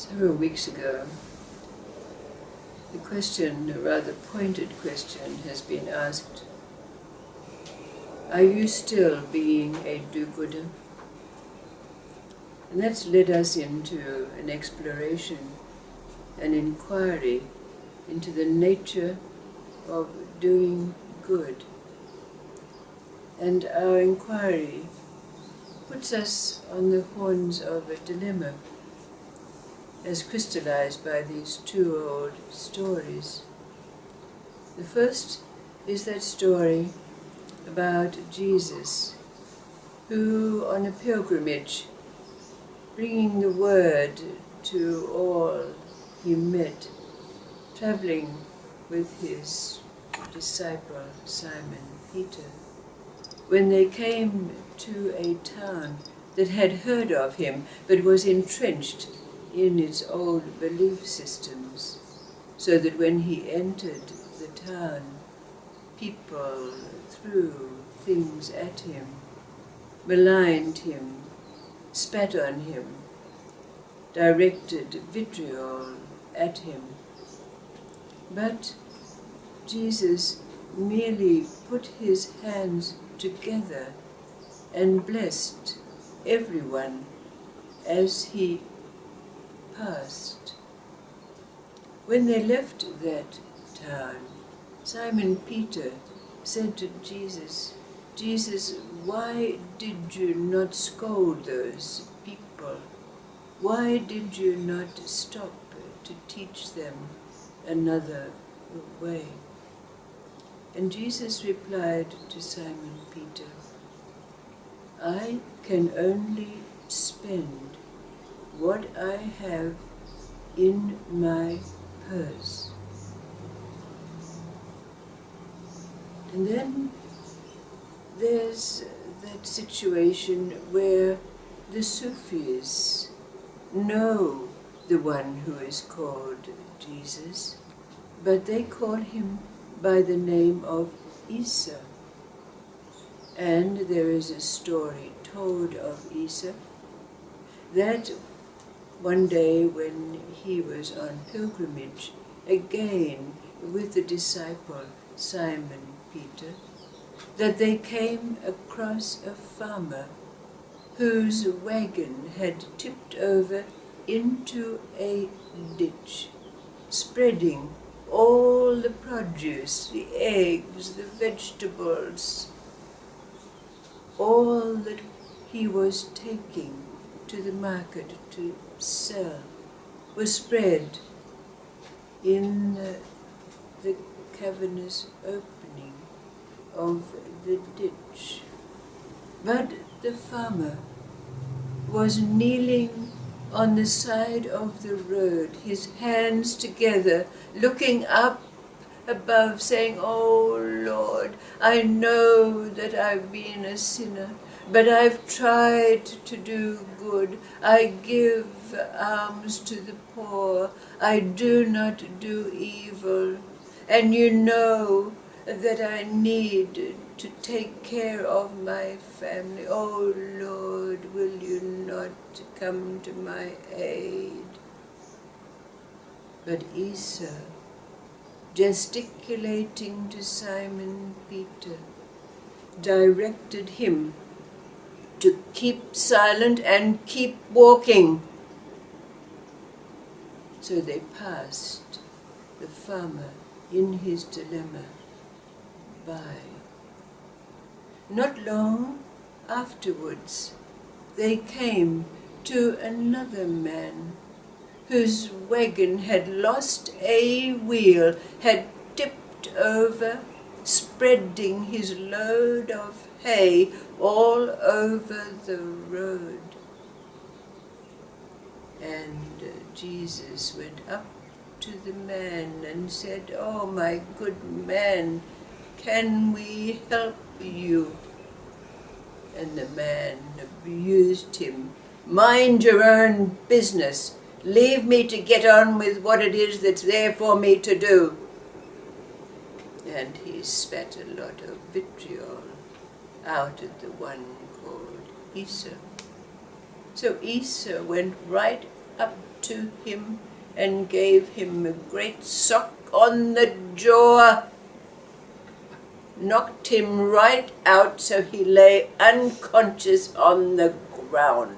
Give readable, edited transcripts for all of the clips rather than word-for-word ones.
Several weeks ago, the question, a rather pointed question, has been asked: are you still being a do-gooder? And that's led us into an exploration, an inquiry into the nature of doing good. And our inquiry puts us on the horns of a dilemma, as crystallized by these two old stories. The first is that story about Jesus, who on a pilgrimage, bringing the word to all he met, traveling with his disciple Simon Peter, when they came to a town that had heard of him but was entrenched in its old belief systems, so that when he entered the town, people threw things at him, maligned him, spat on him, directed vitriol at him. But Jesus merely put his hands together and blessed everyone as he passed. When they left that town, Simon Peter said to Jesus, "Jesus, why did you not scold those people? Why did you not stop to teach them another way?" And Jesus replied to Simon Peter, "I can only spend what I have in my purse." And then there's that situation where the Sufis know the one who is called Jesus, but they call him by the name of Isa. And there is a story told of Isa that one day when he was on pilgrimage, again with the disciple Simon Peter, that they came across a farmer whose wagon had tipped over into a ditch, spreading all the produce, the eggs, the vegetables, all that he was taking to the market to sell, was spread in the cavernous opening of the ditch. But the farmer was kneeling on the side of the road, his hands together, looking up above, saying, "Oh Lord, I know that I've been a sinner, but I've tried to do good. I give alms to the poor. I do not do evil. And you know that I need to take care of my family. Oh Lord, will you not come to my aid?" But Isa, gesticulating to Simon Peter, directed him to keep silent and keep walking. So they passed the farmer in his dilemma by. Not long afterwards, they came to another man whose wagon had lost a wheel, had tipped over, spreading his load of hay all over the road. And Jesus went up to the man and said, "Oh, my good man, can we help you?" And the man abused him. "Mind your own business. Leave me to get on with what it is that's there for me to do." And he spat a lot of vitriol out at the one called Isa. So Isa went right up to him and gave him a great sock on the jaw, knocked him right out so he lay unconscious on the ground.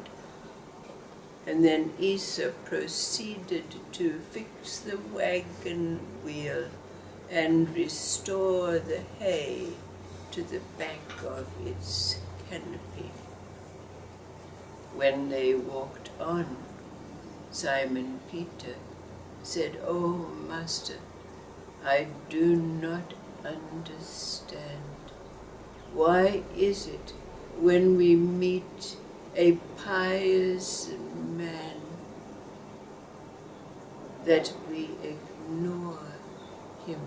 And then Esau proceeded to fix the wagon wheel and restore the hay to the back of its canopy. When they walked on, Simon Peter said, "Oh, Master, I do not understand. Why is it when we meet a pious man that we ignore him,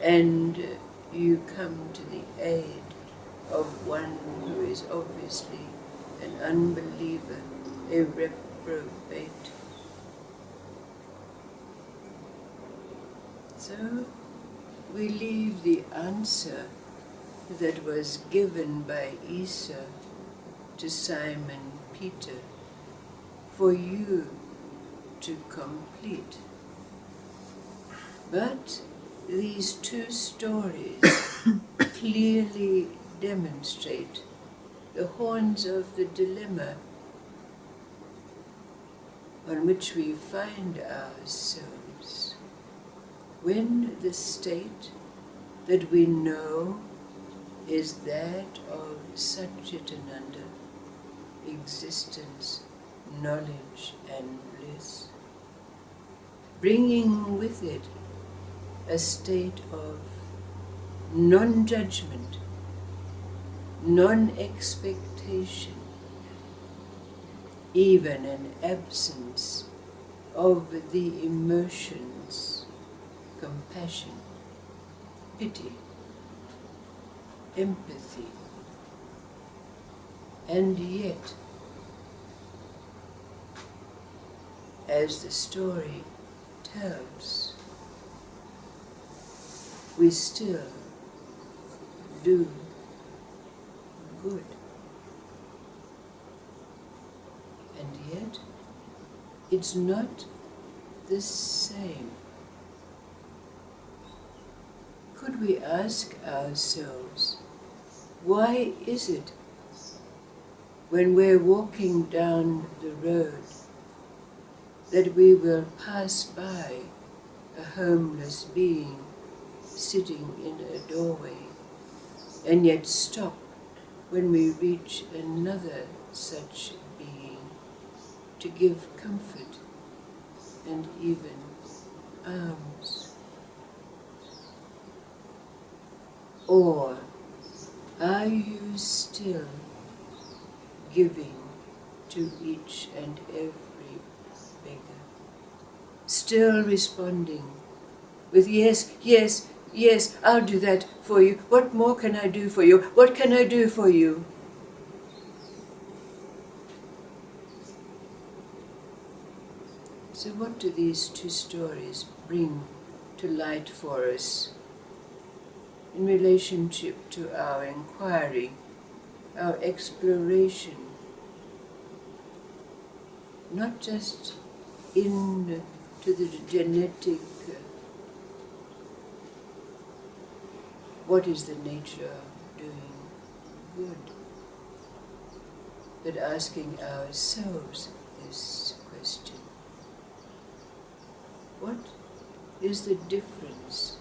and you come to the aid of one who is obviously an unbeliever, a reprobate?" So we leave the answer that was given by Esau to Simon Peter for you to complete. But these two stories clearly demonstrate the horns of the dilemma on which we find ourselves when the state that we know is that of Satchitananda, existence, knowledge and bliss, bringing with it a state of non-judgment, non-expectation, even an absence of the emotions, compassion, pity, empathy, and yet, as the story tells, we still do good. And yet, it's not the same. Could we ask ourselves, why is it when we're walking down the road that we will pass by a homeless being sitting in a doorway, and yet stop when we reach another such being to give comfort and even alms? Or are you still giving to each and every beggar? Still responding with yes, yes, yes, I'll do that for you. What more can I do for you? What can I do for you? So what do these two stories bring to light for us in relationship to our inquiry, our exploration, not just into the genetic, what is the nature of doing good, but asking ourselves this question: what is the difference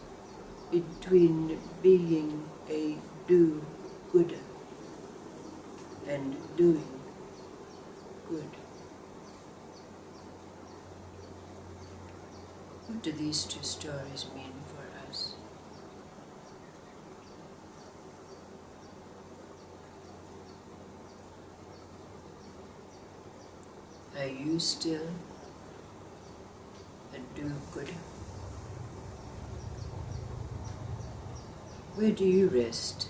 between being a do-gooder and doing good? What do these two stories mean for us? Are you still a do-gooder? Where do you rest